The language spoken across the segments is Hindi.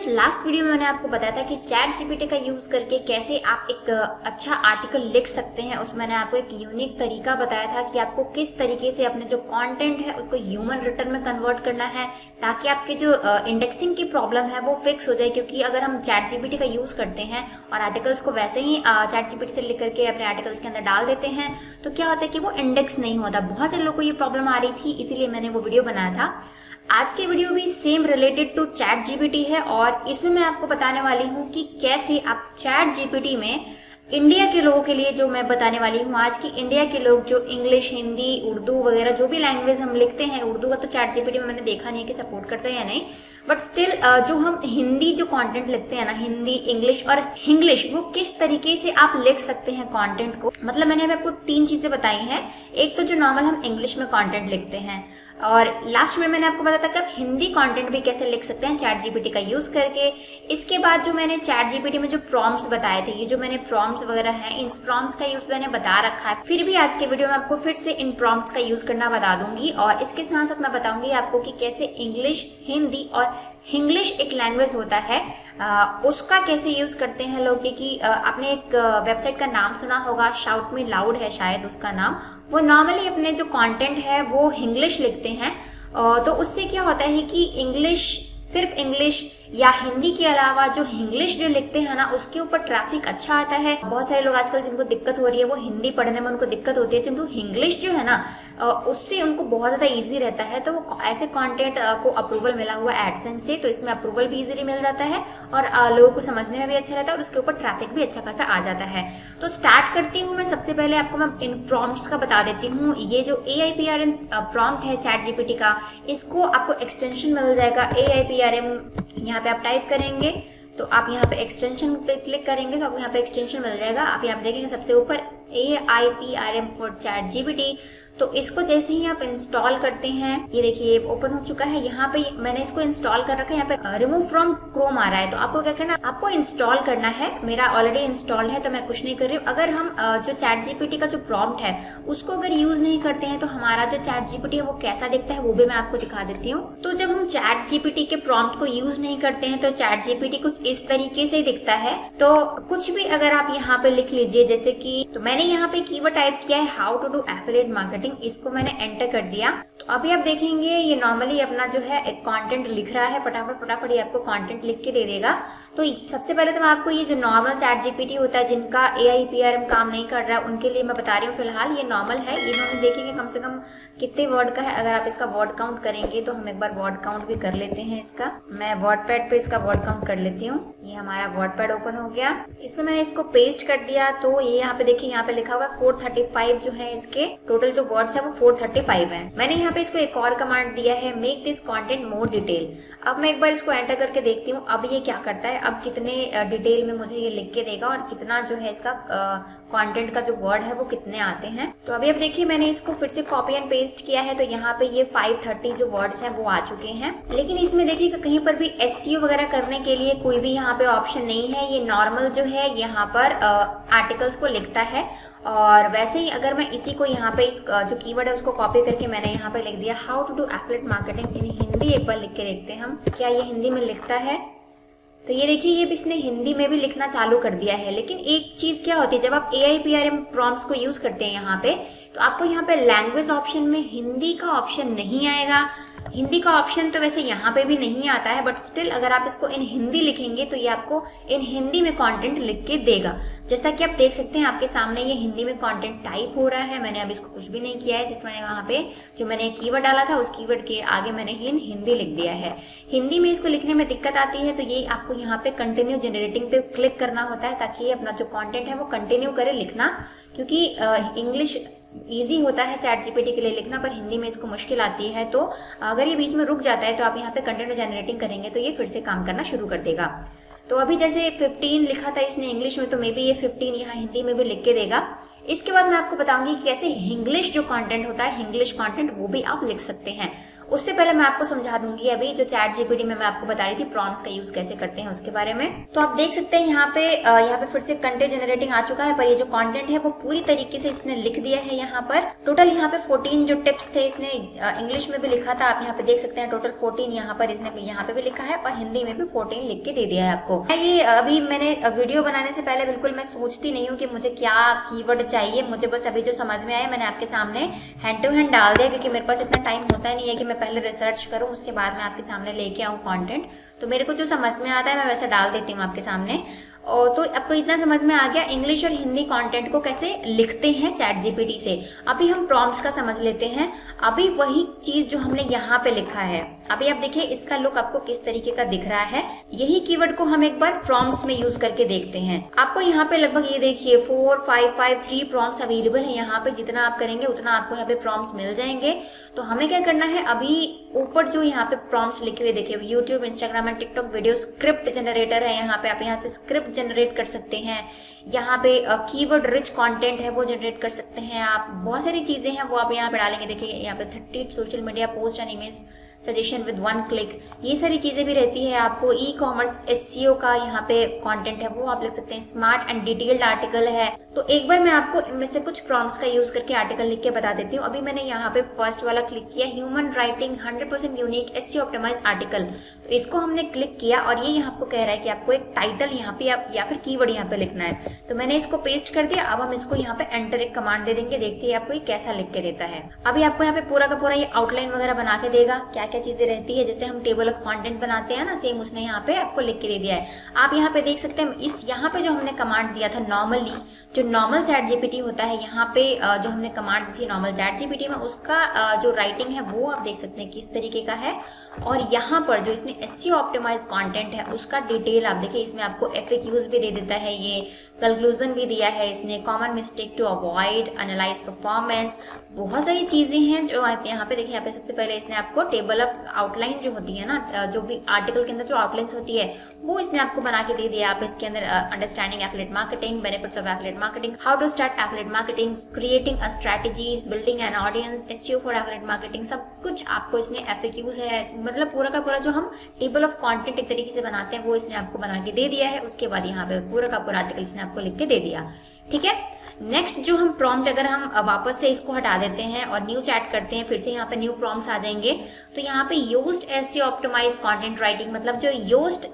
लास्ट वीडियो में मैंने आपको बताया था कि चैट जीपीटी का यूज़ करके कैसे आप एक अच्छा आर्टिकल लिख सकते हैं। उसमें मैंने आपको एक यूनिक तरीका बताया था कि आपको किस तरीके से अपने जो कंटेंट है उसको ह्यूमन रिटन में कन्वर्ट करना है ताकि आपके जो इंडेक्सिंग की प्रॉब्लम है वो फिक्स हो जाए। क्योंकि अगर हम चैट जीपीटी का यूज़ करते हैं और आर्टिकल्स को वैसे ही चैट जीपीटी से लिख करके अपने आर्टिकल्स के अंदर डाल देते हैं तो क्या होता है कि वो इंडेक्स नहीं होता। बहुत से लोगों को ये प्रॉब्लम आ रही थी, इसीलिए मैंने वो वीडियो बनाया था। आज के वीडियो भी same related to chat GPT है और इसमें मैं आपको बताने वाली हूँ कि कैसे आप चैट जीपीटी में इंडिया के लोगों के लिए, जो मैं बताने वाली हूँ आज की, इंडिया के लोग जो इंग्लिश, हिंदी, उर्दू वगैरह जो भी लैंग्वेज हम लिखते हैं, उर्दू का तो चैट जीपीटी में मैंने देखा नहीं है कि सपोर्ट करता है या नहीं, बट स्टिल जो हम हिंदी जो कंटेंट लिखते हैं ना, हिंदी, इंग्लिश और हिंग्लिश, वो किस तरीके से आप लिख सकते हैं कंटेंट को। मतलब मैंने आपको 3 चीजें बताई हैं। एक तो जो नॉर्मल हम इंग्लिश में कंटेंट लिखते हैं, और लास्ट में मैंने आपको बताया था कि आप हिंदी कंटेंट भी कैसे लिख सकते हैं चैट जीपीटी का यूज करके। इसके बाद जो मैंने चैट जीपीटी में जो प्रॉम्प्ट्स बताए थे, ये जो मैंने प्रॉम्प्ट्स वगैरह हैं, इन प्रॉम्प्ट्स का यूज मैंने बता रखा है। फिर भी आज के वीडियो में आपको फिर से इन प्रॉम्प्ट्स का यूज करना बता दूंगी और इसके साथ साथ मैं बताऊंगी आपको कि कैसे इंग्लिश, हिंदी और हिंग्लिश एक लैंग्वेज होता है, उसका कैसे यूज करते हैं लोग। क्योंकि आपने एक वेबसाइट का नाम सुना होगा, शाउट मी लाउड है शायद उसका नाम। वो नॉर्मली अपने जो कंटेंट है वो हिंग्लिश लिखते हैं, तो उससे क्या होता है कि इंग्लिश, सिर्फ इंग्लिश या हिंदी के अलावा जो हिंग्लिश जो लिखते हैं ना, उसके ऊपर ट्रैफिक अच्छा आता है। बहुत सारे लोग आजकल जिनको दिक्कत हो रही है वो हिंदी पढ़ने में उनको दिक्कत होती है, किंतु हिंग्लिश जो है ना उससे उनको बहुत ज़्यादा इजी रहता है। तो वो ऐसे कंटेंट को अप्रूवल मिला हुआ है एडसेंस से, तो इसमें अप्रूवल भी इजीली मिल जाता है और लोगों को समझने में भी अच्छा रहता है और उसके ऊपर ट्रैफिक भी अच्छा खासा आ जाता है। तो स्टार्ट करती हूँ मैं। सबसे पहले आपको मैं इन प्रॉम्प्ट्स का बता देती हूँ। ये जो AIPRM प्रॉम्प्ट है चैट जीपीटी का, इसको आपको एक्सटेंशन मिल जाएगा AIPRM। यहाँ पे आप टाइप करेंगे तो आप यहाँ पे एक्सटेंशन पे क्लिक करेंगे तो आपको यहाँ पे एक्सटेंशन मिल जाएगा। आप यहाँ पे देखेंगे सबसे ऊपर AIPRM फॉर चैट जीपीटी। तो इसको जैसे ही आप इंस्टॉल करते हैं, ये देखिए ये ओपन हो चुका है। यहाँ पे मैंने इसको इंस्टॉल कर रखा है। यहाँ पे रिमूव फ्रॉम क्रोम आ रहा है, तो आपको क्या करना है, आपको इंस्टॉल करना है। मेरा ऑलरेडी इंस्टॉल है तो मैं कुछ नहीं कर रही हूँ। अगर हम जो चैट जीपीटी का जो प्रॉम्प्ट है उसको अगर यूज नहीं करते हैं तो हमारा जो चैट जीपीटी है वो कैसा दिखता है वो भी मैं आपको दिखा देती हूँ। तो जब हम चैट जीपीटी के प्रॉम्प्ट को यूज नहीं करते हैं तो चैट जीपीटी कुछ इस तरीके से दिखता है। तो कुछ भी अगर आप यहाँ पे लिख लीजिए, जैसे कि तो मैंने यहाँ पे कीवर्ड टाइप किया है how to do affiliate marketing, इसको मैंने एंटर कर दिया। तो अभी आप देखेंगे ये नॉर्मली अपना जो है एक कंटेंट लिख रहा है, फटाफट ये आपको कंटेंट लिख के दे देगा। तो सबसे पहले तो मैं आपको ये जो नॉर्मल चैट जीपीटी होता है जिनका AIPRM काम नहीं कर रहा है उनके लिए मैं बता रही हूँ। फिलहाल ये नॉर्मल है। ये नॉर्मल देखेंगे कम से कम कितने वर्ड का है। अगर आप इसका वर्ड काउंट करेंगे तो हम एक बार वर्ड काउंट भी कर लेते हैं इसका। मैं वर्डपैड पे इसका वर्ड काउंट कर लेती हूँ। ये हमारा वर्डपैड ओपन हो गया। इसमें मैंने इसको पेस्ट कर दिया तो ये यहाँ पे देखिए, यहाँ पे लिखा हुआ है 435 जो है इसके टोटल जो वर्ड्स है वो 435 है। मैंने यहाँ पे इसको एक और कमांड दिया है, make this content more detail. अब मैं एक बार इसको एंटर करके देखती हूँ अब ये क्या करता है। अब कितने डिटेल में मुझे ये लिख के देगा और कितना जो है इसका कंटेंट का जो वर्ड है वो कितने आते हैं। तो अभी अब देखिए मैंने इसको फिर से कॉपी एंड पेस्ट किया है तो यहाँ पे ये 530 जो वर्ड्स हैं वो आ चुके हैं। लेकिन इसमें देखिए कहीं पर भी SEO वगैरह करने के लिए कोई भी यहाँ पे ऑप्शन नहीं है। ये नॉर्मल जो है यहाँ पर आर्टिकल्स को लिखता है। और वैसे ही अगर मैं इसी को यहाँ पे इस जो कीवर्ड है उसको कॉपी करके मैंने यहाँ पे लिख दिया how to do affiliate marketing in Hindi. एक बार लिख के देखते हैं हम क्या ये हिंदी में लिखता है। तो ये देखिए ये भी इसने हिंदी में भी लिखना चालू कर दिया है। लेकिन एक चीज़ क्या होती है, जब आप AIPRM प्रॉम्प्ट्स को यूज़ करते हैं यहाँ पे, तो आपको यहाँ पे लैंग्वेज ऑप्शन में हिंदी का ऑप्शन नहीं आएगा। हिंदी का ऑप्शन तो वैसे यहाँ पे भी नहीं आता है, बट स्टिल अगर आप इसको इन हिंदी लिखेंगे तो ये आपको इन हिंदी में कंटेंट लिख के देगा। जैसा कि आप देख सकते हैं आपके सामने ये हिंदी में कंटेंट टाइप हो रहा है। मैंने अब इसको कुछ भी नहीं किया है। जिसमें वहाँ पे जो मैंने कीवर्ड डाला था उस कीवर्ड के आगे मैंने हिंदी लिख दिया है। हिंदी में इसको लिखने में दिक्कत आती है तो ये आपको यहाँ पे कंटिन्यू जनरेटिंग पे क्लिक करना होता है ताकि ये अपना जो कॉन्टेंट है वो कंटिन्यू करे लिखना। क्योंकि इंग्लिश इजी होता है चैट जीपीटी के लिए लिखना, पर हिंदी में इसको मुश्किल आती है। तो अगर ये बीच में रुक जाता है तो आप यहाँ पे कंटिन्यू जनरेटिंग करेंगे तो ये फिर से काम करना शुरू कर देगा। तो अभी जैसे 15 लिखा था इसने इंग्लिश में, तो मे बी ये 15 यहाँ हिंदी में भी लिख के देगा। इसके बाद मैं आपको बताऊंगी कि कैसे इंग्लिश जो कंटेंट होता है, इंग्लिश कंटेंट वो भी आप लिख सकते हैं। उससे पहले मैं आपको समझा दूंगी अभी जो चैट जीपीटी में मैं आपको बता रही थी प्रॉम्प्ट्स का यूज कैसे करते हैं उसके बारे में। तो आप देख सकते हैं यहाँ पे फिर से कंटेंट जनरेटिंग आ चुका है, पर ये जो कंटेंट है वो पूरी तरीके से इसने लिख दिया है। यहाँ पर टोटल यहाँ पे 14 जो टिप्स थे इसने इंग्लिश में भी लिखा था, आप यहाँ पे देख सकते हैं टोटल 14 यहाँ पर इसने यहाँ पे भी लिखा है और हिंदी में भी 14 लिख के दे दिया है आपको। ये अभी मैंने वीडियो बनाने से पहले बिल्कुल मैं सोचती नहीं हूँ कि मुझे क्या कीवर्ड चाहिए, मुझे बस अभी जो समझ में आया मैंने आपके सामने हैंड टू हैंड डाल दिया, क्योंकि मेरे पास इतना टाइम होता नहीं है कि मैं पहले रिसर्च करूँ उसके बाद मैं आपके सामने लेके आऊँ कंटेंट। तो मेरे को जो समझ में आता है मैं वैसे डाल देती हूँ आपके सामने। और तो आपको इतना समझ में आ गया इंग्लिश और हिंदी कंटेंट को कैसे लिखते हैं चैट जीपीटी से। अभी हम प्रॉम्प्ट्स का समझ लेते हैं। अभी वही चीज जो हमने यहाँ पे लिखा है, अभी आप देखिए इसका लुक आपको किस तरीके का दिख रहा है। यही कीवर्ड को हम एक बार प्रॉम्प्ट्स में यूज करके देखते हैं। आपको यहाँ पे लगभग ये देखिए 4 5 5 3 प्रॉम्प्ट्स अवेलेबल है यहाँ पे। जितना आप करेंगे उतना आपको यहाँ पे प्रॉम्प्ट्स मिल जाएंगे। तो हमें क्या करना है, अभी ऊपर जो यहाँ पे प्रॉम्प्ट्स लिखे हुए देखिए YouTube, Instagram and TikTok video script generator है यहाँ पे। आप यहाँ से स्क्रिप्ट जनरेट कर सकते हैं। यहाँ पे कीवर्ड रिच कंटेंट है वो जनरेट कर सकते हैं आप। बहुत सारी चीजें हैं वो आप यहाँ पे डालेंगे। देखिए यहाँ पे 30 social media post and image suggestion with 1 click, ये सारी चीजें भी रहती है। आपको ई कॉमर्स एसईओ का यहाँ पे कंटेंट है वो आप लिख सकते हैं। स्मार्ट एंड डिटेल्ड आर्टिकल है। तो एक बार मैं आपको इनमें से कुछ प्रॉम्प्ट्स का यूज करके आर्टिकल लिख के बता देती हूँ। अभी मैंने यहाँ पे फर्स्ट वाला क्लिक किया, human writing 100% unique SEO optimised article. तो इसको हमने क्लिक किया और ये आपको कह रहा है कि आपको एक टाइटल यहाँ पे या फिर कीवर्ड यहाँ पे लिखना है। तो मैंने इसको पेस्ट कर दिया। अब हम इसको यहाँ पे एंटर एक कमांड दे देंगे, देखते हैं आपको ये कैसा लिख के देता है। अभी आपको यहाँ पे पूरा का पूरा ये आउटलाइन वगैरह बना के देगा, क्या क्या चीजें रहती है। जैसे हम टेबल ऑफ कंटेंट बनाते हैं ना, सेम उसने यहाँ पे आपको लिख के दे दिया है। आप यहाँ पे देख सकते हैं इस यहाँ पे जो हमने कमांड दिया था नॉर्मली, जो नॉर्मल चैट जीपीटी होता है, यहाँ पे जो हमने कमांड दी थी नॉर्मल चैट जीपीटी में, उसका जो राइटिंग है वो आप देख सकते हैं किस तरीके का है। और यहाँ पर जो इसने एसईओ ऑप्टिमाइज्ड कंटेंट है उसका डिटेल आप देखिए, इसमें आपको एफएक्यूज भी दे देता है, ये कंक्लूजन भी दिया है इसने, common mistake to avoid, analyse performance, बहुत सारी चीजें हैं जो आप यहाँ पे देखिए। यहाँ पे सबसे पहले इसने आपको टेबल ऑफ आउटलाइन जो होती है ना, जो भी आर्टिकल के अंदर जो आउटलाइंस होती है वो इसने आपको बना के दे दिया। आप इसके अंदर understanding affiliate marketing, benefits of affiliate marketing, how to start affiliate marketing, creating a strategies, building an audience, SEO for affiliate marketing, सब कुछ आपको इसने एफएक्यूज है, मतलब पूरा का पूरा जो हम टेबल ऑफ कंटेंट एक तरीके से बनाते हैं वो इसने आपको बना के दे दिया है। उसके बाद यहाँ पे पूरा का पूरा आर्टिकल इसने आपको लिख के दे दिया। ठीक है, नेक्स्ट जो हम प्रॉम्प्ट, अगर हम वापस से इसको हटा देते हैं और न्यू चैट करते हैं, फिर से यहाँ पे न्यू प्रॉम्प्ट्स आ जाएंगे। तो यहाँ पे Yoast SEO optimise content writing, मतलब जो योस्ट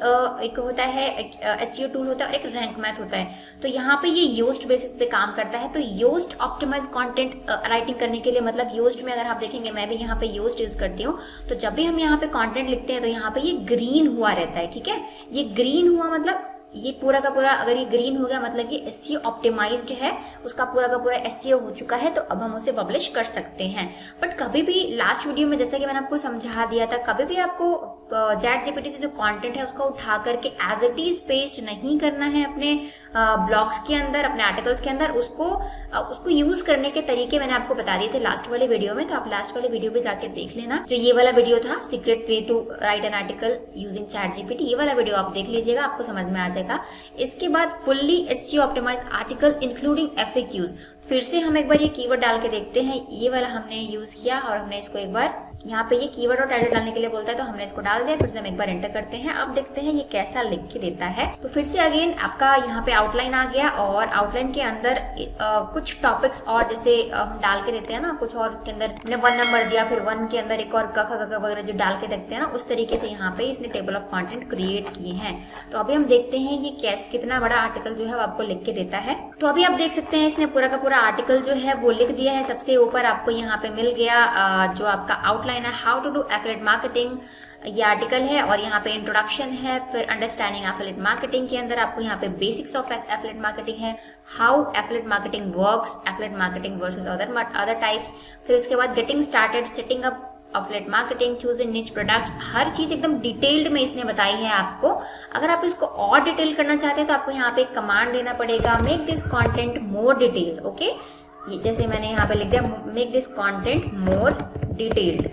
एक होता है एसईओ टूल होता है और एक रैंक मैथ होता है। तो यहाँ पे ये योस्ट बेसिस पे काम करता है। तो योस्ट ऑप्टिमाइज कंटेंट राइटिंग करने के लिए, मतलब योस्ट में अगर आप देखेंगे, मैं भी यहाँ पे योस्ट यूज करती हूँ। तो जब भी हम यहाँ पे कंटेंट लिखते हैं तो यहाँ पे ये ग्रीन हुआ रहता है। ठीक है, ये ग्रीन हुआ मतलब ये पूरा का पूरा, अगर ये ग्रीन हो गया मतलब कि एसईओ ऑप्टिमाइज्ड है, उसका पूरा का पूरा एसईओ हो चुका है। तो अब हम उसे पब्लिश कर सकते हैं। बट कभी भी लास्ट वीडियो में जैसा कि मैंने आपको समझा दिया था, कभी भी आपको चैट जीपीटी से जो कंटेंट है उसका उठा करके एज इट इज पेस्ट नहीं करना है अपने ब्लॉग्स के अंदर, अपने आर्टिकल्स के अंदर। उसको यूज करने के तरीके मैंने आपको बता दिए थे लास्ट वाले वीडियो में, तो आप लास्ट वाले वीडियो भी जाके देख लेना। जो ये वाला वीडियो था, secret way to write an article using chat GPT, ये वाला वीडियो आप देख लीजिएगा, आपको समझ में आ जाएगा। इसके बाद fully SEO optimise article including FAQs, फिर से हम एक बार ये कीवर्ड डाल के देखते हैं। ये वाला हमने यूज किया और हमने इसको एक बार यहाँ पे ये कीवर्ड और टाइटल डालने के लिए बोलता है, तो हमने इसको डाल दिया। फिर से हम एक बार एंटर करते हैं, अब देखते हैं ये कैसा लिख के देता है। तो फिर से अगेन आपका यहाँ पे आउटलाइन आ गया और आउटलाइन के अंदर कुछ टॉपिक्स और जैसे हम डाल के देते हैं ना कुछ, और उसके अंदर हमने 1 नंबर दिया, फिर 1 के अंदर एक और क ख ग वगैरह जो डाल के देखते हैं ना, उस तरीके से यहाँ पे इसने टेबल ऑफ कंटेंट क्रिएट किए हैं। तो अभी हम देखते हैं ये कितना बड़ा आर्टिकल जो है वो आपको लिख के देता है। तो अभी आप देख सकते हैं इसने पूरा का पूरा आर्टिकल जो है वो लिख दिया है। सबसे ऊपर आपको यहाँ पे मिल गया जो आपका आउटलाइन है, how to do affiliate marketing, ये आर्टिकल है। और यहाँ पे इंट्रोडक्शन है, फिर अंडरस्टैंडिंग एफिलिएट मार्केटिंग के अंदर आपको यहाँ पे बेसिक्स ऑफ एफिलिएट मार्केटिंग है, how affiliate marketing works, affiliate marketing versus other types. फिर उसके बाद getting started, setting up affiliate marketing, choosing निच प्रोडक्ट्स, हर चीज एकदम डिटेल्ड में इसने बताई है आपको। अगर आप इसको और डिटेल करना चाहते हैं तो आपको यहाँ पे एक कमांड देना पड़ेगा, make this content more detailed. Okay, ये जैसे मैंने यहाँ पे लिख दिया, make this content more detailed.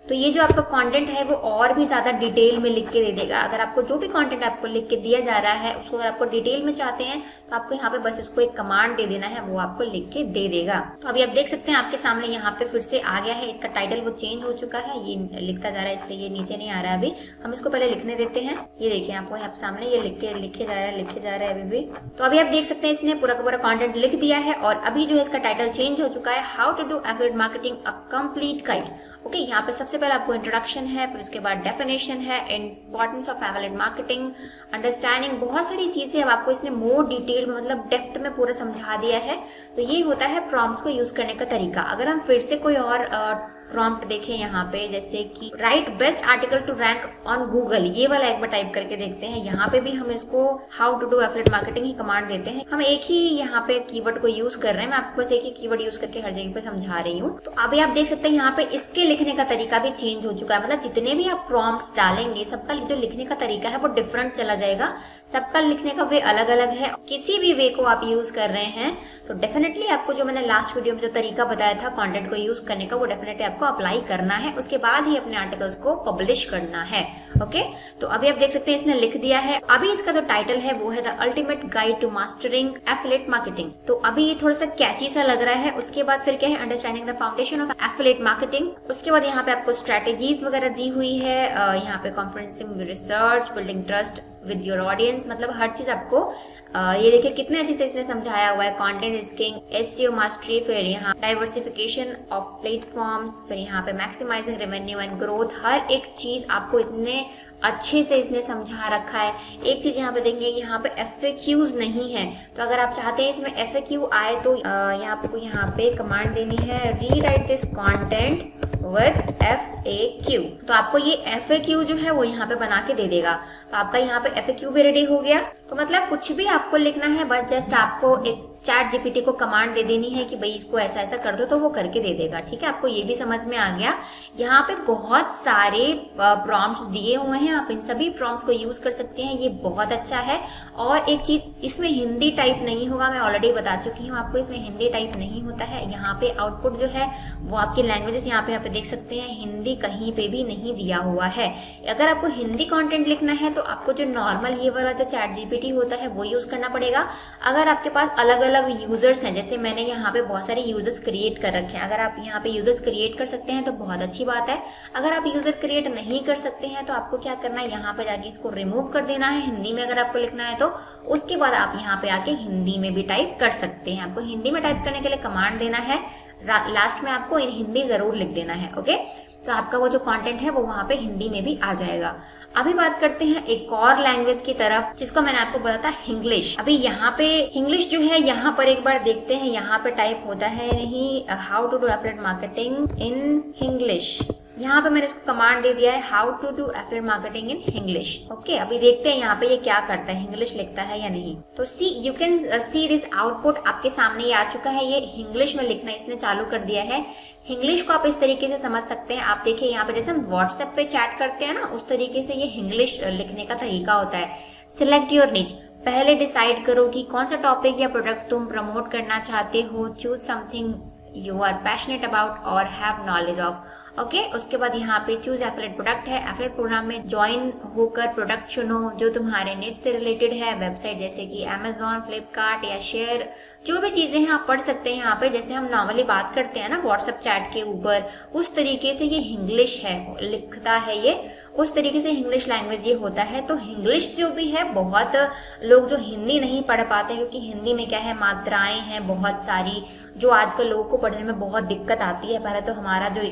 तो ये जो आपका कंटेंट है वो और भी ज़्यादा डिटेल में लिख के दे देगा। अगर आपको जो भी कंटेंट आपको लिख के दिया जा रहा है उसको अगर आपको डिटेल में चाहते हैं तो आपको यहाँ पे बस इसको एक कमांड दे देना है, वो आपको लिख के दे देगा। तो अभी आप देख सकते हैं आपके सामने यहाँ पे फिर से आ गया है, इसका टाइटल वो चेंज हो चुका है, ये लिखता जा रहा है इसलिए ये नीचे नहीं आ रहा है। अभी हम इसको पहले लिखने देते हैं। ये देखिए आपको यहाँ सामने ये लिखे जा रहा है अभी भी। तो अभी आप देख सकते हैं इसने पूरा का पूरा कंटेंट लिख दिया है और अभी जो है इसका टाइटल चेंज हो चुका है, how to do affiliate marketing a complete guide. Okay, यहाँ पे सबसे पहले आपको इंट्रोडक्शन है, फिर उसके बाद डेफिनेशन है, importance of affiliate marketing, understanding, बहुत सारी चीजें अब आपको इसने मोर डिटेल में मतलब डेप्थ में पूरा समझा दिया है। तो ये होता है प्रॉम्प्ट्स को यूज करने का तरीका। अगर हम फिर से कोई और प्रॉम्प्ट देखें यहाँ पे, जैसे कि right best article to rank on Google, ये वाला एक बार टाइप करके देखते हैं। यहाँ पे भी हम इसको how to do affiliate marketing ही कमांड देते हैं। हम एक ही यहाँ पे कीवर्ड को यूज कर रहे हैं, मैं आपको बस एक ही कीवर्ड यूज करके हर जगह पे समझा रही हूँ। तो अभी आप देख सकते हैं यहाँ पे इसके लिखने का तरीका भी चेंज हो चुका है। मतलब जितने भी आप प्रॉम्प्ट्स डालेंगे सबका जो लिखने का तरीका है वो डिफरेंट चला जाएगा, सबका लिखने का वे अलग अलग है। किसी भी वे को आप यूज कर रहे हैं तो डेफिनेटली आपको जो मैंने लास्ट वीडियो में जो तरीका बताया था कंटेंट को यूज करने का, वो डेफिनेटली आपको अप्लाई करना है, उसके बाद ही अपने आर्टिकल्स को पब्लिश करना है। ओके, तो अभी आप देख सकते हैं इसने लिख दिया है। अभी इसका जो टाइटल है वो है the ultimate guide to mastering affiliate marketing. तो अभी ये थोड़ा सा कैची सा लग रहा है। उसके बाद फिर क्या है, understanding the foundation of affiliate marketing. उसके बाद यहाँ पे आपको स्ट्रेटेजीज वगैरह दी हुई है, यहाँ पे conferencing research, building trust with your audience, मतलब हर चीज आपको ये देखिए कितने अच्छे से इसने समझाया हुआ है। कंटेंट रिस्किंग, एसईओ मास्टरी, फिर यहाँ डाइवर्सिफिकेशन ऑफ प्लेटफॉर्म्स, फिर यहाँ पे मैक्सिमाइजिंग रेवेन्यू एंड ग्रोथ, हर एक चीज आपको इतने अच्छे से इसने समझा रखा है। एक चीज यहाँ पे देखेंगे, यहाँ पे FAQs नहीं है, तो अगर आप चाहते हैं इसमें FAQ आए तो यहाँ पे कमांड देनी है, rewrite this content with FAQ। तो आपको ये FAQ जो है वो यहाँ पे बना के दे देगा। तो आपका यहाँ पे FAQ भी रेडी हो गया। तो मतलब कुछ भी आपको लिखना है, बस जस्ट आपको एक चैट जीपीटी को कमांड दे देनी है कि भाई इसको ऐसा ऐसा कर दो, तो वो करके दे देगा। ठीक है, आपको ये भी समझ में आ गया। यहाँ पे बहुत सारे प्रॉम्प्ट्स दिए हुए हैं, आप इन सभी प्रॉम्प्ट्स को यूज कर सकते हैं, ये बहुत अच्छा है। और एक चीज, इसमें हिंदी टाइप नहीं होगा, मैं ऑलरेडी बता चुकी हूँ आपको, इसमें हिंदी टाइप नहीं होता है। यहाँ पे आउटपुट जो है वो आपकी लैंग्वेजेस यहाँ पे देख सकते हैं, हिंदी कहीं पे भी नहीं दिया हुआ है। अगर आपको हिंदी कंटेंट लिखना है तो आपको जो नॉर्मल ये वाला जो चैट जीपीटी होता है वो यूज करना पड़ेगा। अगर आपके पास अलग अलग यूजर्स हैं, जैसे मैंने यहाँ पे बहुत सारे यूजर्स क्रिएट कर रखे हैं, अगर आप यहाँ पे यूजर्स क्रिएट कर सकते हैं तो बहुत अच्छी बात है। अगर आप यूजर क्रिएट नहीं कर सकते हैं तो आपको क्या करना है, यहाँ पे जाके इसको रिमूव कर देना है। हिंदी में अगर आपको लिखना है तो उसके बाद आप यहाँ पे आके हिंदी में भी टाइप कर सकते हैं। आपको हिंदी में टाइप करने के लिए कमांड देना है, लास्ट में आपको हिंदी जरूर लिख देना है। ओके, तो आपका वो जो कंटेंट है वो वहां पे हिंदी में भी आ जाएगा। अभी बात करते हैं एक और लैंग्वेज की तरफ, जिसको मैंने आपको बताया था इंग्लिश। अभी यहाँ पे इंग्लिश जो है, यहाँ पर एक बार देखते हैं, यहाँ पे टाइप होता है नहीं, how to do affiliate marketing in English. यहाँ पे मैंने इसको कमांड दे दिया है, how to do affiliate marketing in English. Okay, अभी देखते हैं यहाँ पे ये क्या करता है, इंग्लिश लिखता है या नहीं। तो see you can see this output, आपके सामने ये आ चुका है, ये इंग्लिश में लिखना इसने चालू कर दिया है। इंग्लिश को आप इस तरीके से समझ सकते हैं, आप देखिए यहाँ पे जैसे हम व्हाट्सएप पे चैट करते हैं ना, उस तरीके से ये इंग्लिश लिखने का तरीका होता है। सिलेक्ट योर निच, पहले डिसाइड करो कि कौन सा टॉपिक या प्रोडक्ट तुम प्रमोट करना चाहते हो। Choose something you are passionate about और हैव नॉलेज ऑफ। ओके, उसके बाद यहाँ पे चूज एफिलिएट प्रोडक्ट है, एफिलिएट प्रोग्राम में ज्वाइन होकर प्रोडक्ट चुनो जो तुम्हारे निच से रिलेटेड है। वेबसाइट जैसे कि अमेजॉन, फ्लिपकार्ट या शेयर, जो भी चीजें हैं आप पढ़ सकते हैं यहाँ पे। जैसे हम नॉर्मली बात करते हैं ना व्हाट्सएप चैट के ऊपर, उस तरीके से ये इंग्लिश है, लिखता है ये, उस तरीके से इंग्लिश लैंग्वेज ये होता है। तो इंग्लिश जो भी है, बहुत लोग जो हिंदी नहीं पढ़ पाते, क्योंकि हिंदी में क्या है, मात्राएं हैं बहुत सारी, जो आजकल लोगों को पढ़ने में बहुत दिक्कत आती है। पहले तो हमारा जो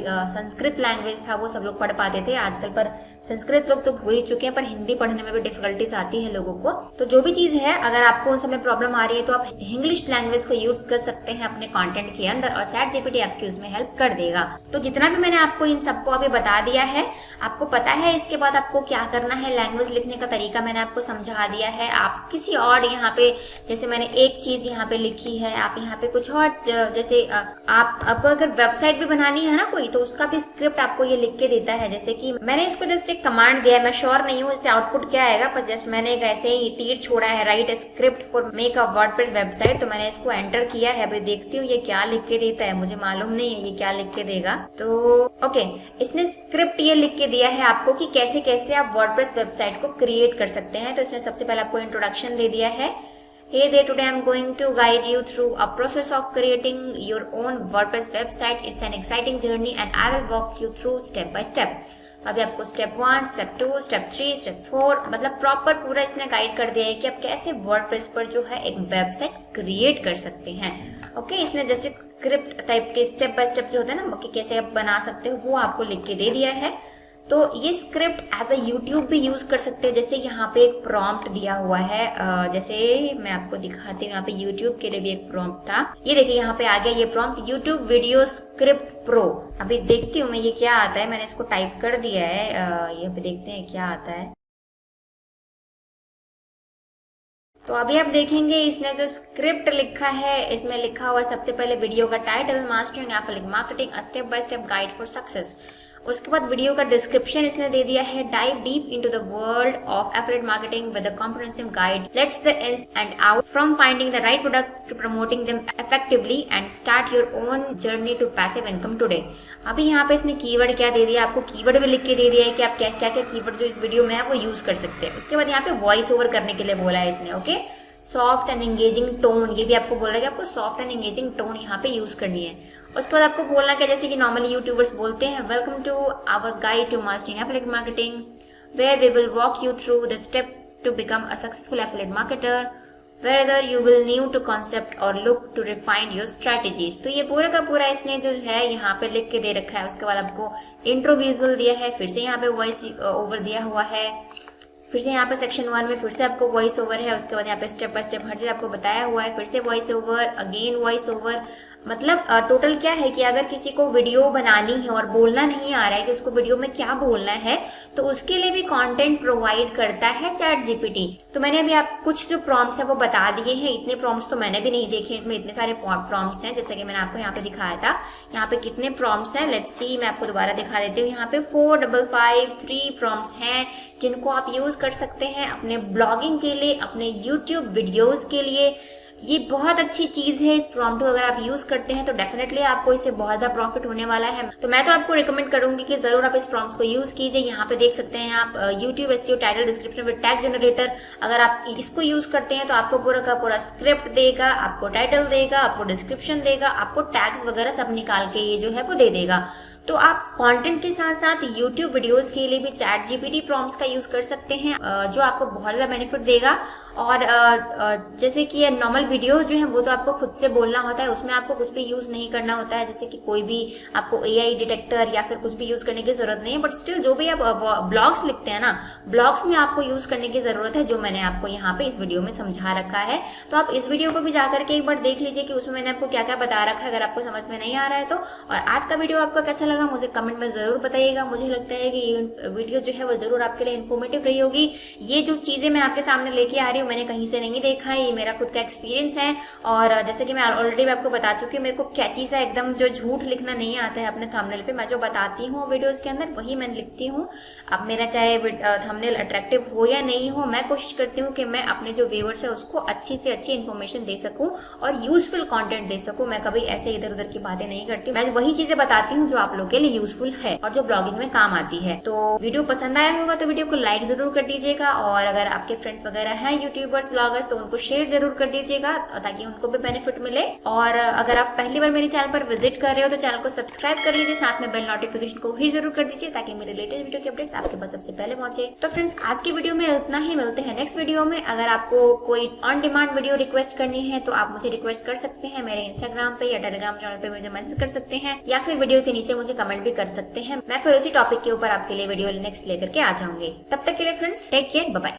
संस्कृत लैंग्वेज था वो सब लोग पढ़ पाते थे, आजकल पर संस्कृत लोग तो भूल ही चुके हैं, पर हिंदी पढ़ने में भी डिफिकल्टीज आती है लोगों को। तो जो भी चीज है, अगर आपको उन समय प्रॉब्लम आ रही है तो आप इंग्लिश लैंग्वेज को यूज कर सकते हैं अपने कंटेंट के अंदर, और चैट जीपीटी आपकी उसमें हेल्प कर देगा। तो जितना भी मैंने आपको इन सबको अभी बता दिया है, आपको पता है इसके बाद आपको क्या करना है। लैंग्वेज लिखने का तरीका मैंने आपको समझा दिया है। आप किसी और यहाँ पे, जैसे मैंने एक चीज यहाँ पे लिखी है, आप यहाँ पे कुछ और, जैसे आपको अगर वेबसाइट भी बनानी है ना कोई, तो उसका भी स्क्रिप्ट आपको ये लिख के देता है, जैसे कि मैंने इसको जस्ट एक कमांड दिया है, मैं श्योर नहीं हूँ इससे आउटपुट क्या आएगा, पर जस्ट मैंने एक ऐसे ही तीर छोड़ा है, right script for make a WordPress website, तो मैंने इसको एंटर किया है। अभी देखती हूँ ये क्या लिख के देता है, मुझे मालूम नहीं है ये क्या लिख के देगा। तो ओके, इसने स्क्रिप्ट ये लिख के दिया है आपको कि कैसे कैसे आप वर्डप्रेस वेबसाइट को क्रिएट कर सकते हैं। तो इसने सबसे पहले आपको इंट्रोडक्शन दे दिया है। Hey there, today I'm going to guide you through a process of creating your own WordPress website. It's an exciting journey and I will walk you through step by step. तो अभी आपको स्टेप 1, स्टेप 2, स्टेप 3, स्टेप 4 मतलब प्रॉपर पूरा इसने गाइड कर दिया है कि आप कैसे वर्डप्रेस पर जो है एक वेबसाइट क्रिएट कर सकते हैं। ओके, इसने जस्ट स्क्रिप्ट टाइप के स्टेप बाय स्टेप जो होता है ना कि कैसे आप बना सकते हो वो आपको लिख के दे दिया है। तो ये स्क्रिप्ट एज अ यूट्यूब भी यूज कर सकते हो, जैसे यहाँ पे एक प्रॉम्प्ट दिया हुआ है, जैसे मैं आपको दिखाती हूँ, यहाँ पे यूट्यूब के लिए भी एक प्रॉम्प्ट था, ये देखिए यहाँ पे आ गया ये prompt, YouTube video script pro. अभी देखती हूँ मैं ये क्या आता है, मैंने इसको टाइप कर दिया है, यहाँ पे देखते हैं क्या आता है। तो अभी आप देखेंगे इसने जो स्क्रिप्ट लिखा है, इसमें लिखा हुआ सबसे पहले वीडियो का title, mastering affiliate marketing, a step by step guide for success. उसके बाद वीडियो का डिस्क्रिप्शन इसने दे दिया है, dive deep into the world of affiliate marketing with a comprehensive guide, let's the ins and out from finding the right product to promoting them effectively and start your own journey to passive income today. अभी यहाँ पे इसने कीवर्ड क्या दे दिया, आपको कीवर्ड भी लिख के दे दिया है कि आप क्या क्या कीवर्ड जो इस वीडियो में है वो यूज कर सकते हैं। उसके बाद यहाँ पे वॉइस ओवर करने के लिए बोला है इसने। Okay, soft and engaging tone, ये भी आपको बोल रहा है कि आपको सॉफ्ट एंड एंगेजिंग टोन यहाँ पे यूज करनी है। उसके बाद आपको बोलना क्या, जैसे कि नॉर्मली यूट्यूबर्स बोलते हैं, welcome to our guide to mastering affiliate marketing where we will walk you through the step to become a successful affiliate marketer wherever you will new to concept or look to refine your strategies। तो ये पूरा का पूरा इसने जो है यहाँ पे लिख के दे रखा है। उसके बाद आपको इंट्रो विजुअल दिया है, फिर से यहाँ पे वॉइस ओवर दिया हुआ है, फिर से यहाँ पे सेक्शन 1 में फिर से आपको वॉइस ओवर है। उसके बाद यहाँ पे स्टेप बाय स्टेप हर चीज आपको बताया हुआ है, फिर से voice over, again voice over. मतलब टोटल क्या है कि अगर किसी को वीडियो बनानी है और बोलना नहीं आ रहा है कि उसको वीडियो में क्या बोलना है, तो उसके लिए भी कंटेंट प्रोवाइड करता है चैट जीपीटी। तो मैंने अभी आप कुछ जो प्रॉम्प्ट्स है वो बता दिए हैं, इतने प्रॉम्प्ट्स तो मैंने भी नहीं देखे, इसमें इतने सारे प्रॉम्प्ट्स हैं जैसे कि मैंने आपको यहाँ पे दिखाया था। यहाँ पे कितने प्रॉम्प्ट्स हैं, लेट्स सी, मैं आपको दोबारा दिखा देती हूँ। यहाँ पे 4553 प्रॉम्प्ट्स हैं जिनको आप यूज कर सकते हैं अपने ब्लॉगिंग के लिए, अपने यूट्यूब वीडियोज के लिए। ये बहुत अच्छी चीज है, इस प्रॉम्प्ट को अगर आप यूज करते हैं तो डेफिनेटली आपको इससे बहुत ज्यादा प्रॉफिट होने वाला है। तो मैं तो आपको रिकमेंड करूंगी कि जरूर आप इस प्रॉम्प्ट्स को यूज कीजिए। यहाँ पे देख सकते हैं आप YouTube SEO title description with tag generator, अगर आप इसको यूज करते हैं तो आपको पूरा का पूरा स्क्रिप्ट देगा, आपको टाइटल देगा, आपको डिस्क्रिप्शन देगा, आपको टैग्स वगैरह सब निकाल के ये जो है वो दे देगा। तो आप कंटेंट के साथ साथ यूट्यूब वीडियोस के लिए भी चैट जीपीटी प्रॉम्प्ट्स का यूज कर सकते हैं, जो आपको बहुत ज़्यादा बेनिफिट देगा। और जैसे कि ये नॉर्मल वीडियो जो है वो तो आपको खुद से बोलना होता है, उसमें आपको कुछ भी यूज नहीं करना होता है, जैसे कि कोई भी आपको एआई डिटेक्टर या फिर कुछ भी यूज करने की जरूरत नहीं है। बट स्टिल जो भी आप ब्लॉग्स लिखते हैं ना, ब्लॉग्स में आपको यूज करने की जरूरत है, जो मैंने आपको यहाँ पे इस वीडियो में समझा रखा है। तो आप इस वीडियो को भी जाकर के एक बार देख लीजिए कि उसमें मैंने आपको क्या क्या बता रखा है, अगर आपको समझ में नहीं आ रहा है तो। और आज का वीडियो आपको कैसा लगा मुझे कमेंट में जरूर बताइएगा। मुझे लगता है कि ये वीडियो जो है वो जरूर आपके लिए इन्फॉर्मेटिव रही होगी। ये जो चीजें मैं आपके सामने लेके आ रही हूँ मैंने कहीं से नहीं देखा है, ये मेरा खुद का एक्सपीरियंस है। और जैसे कि मैं ऑलरेडी आपको बता चुकी हूँ, मेरे को कैची सा एकदम जो झूठ लिखना नहीं आता है अपने थंबनेल पे। मैं जो बताती हूँ वीडियोस के अंदर वही मैं लिखती हूँ। अब मेरा चाहे थंबनेल अट्रैक्टिव हो या नहीं हो, मैं कोशिश करती हूँ कि मैं अपने जो व्यूअर्स है उसको अच्छी से अच्छी इन्फॉर्मेशन दे सकूँ और यूजफुल कंटेंट दे सकूँ। मैं कभी ऐसे इधर उधर की बातें नहीं करती, मैं वही चीजें बताती हूँ जो आप लोग के लिए यूजफुल है और जो ब्लॉगिंग में काम आती है। तो वीडियो पसंद आया होगा तो वीडियो को लाइक जरूर कर दीजिएगा, और अगर आपके फ्रेंड्स वगैरह हैं यूट्यूबर्स ब्लॉगर्स तो उनको शेयर जरूर कर दीजिएगा ताकि उनको भी बेनिफिट मिले। और अगर आप पहली बार मेरे चैनल पर विजिट कर रहे हो तो चैनल को सब्सक्राइब कर लीजिए, साथ में बेल नोटिफिकेशन को भी जरूर कर दीजिए ताकि मेरे लेटेस्ट वीडियो के अपडेट्स आपके पास सबसे पहले पहुंचे। तो फ्रेंड्स आज की वीडियो में इतना ही, मिलते हैं नेक्स्ट वीडियो में। अगर आपको कोई ऑन डिमांड वीडियो रिक्वेस्ट करनी है तो आप मुझे रिक्वेस्ट कर सकते हैं, मेरे इंस्टाग्राम पे या टेलीग्राम चैनल पे मुझे मैसेज कर सकते हैं, या फिर वीडियो के नीचे मुझे कमेंट भी कर सकते हैं। मैं फिर उसी टॉपिक के ऊपर आपके लिए वीडियो नेक्स्ट लेकर के आ जाऊंगी। तब तक के लिए friends take care, bye bye.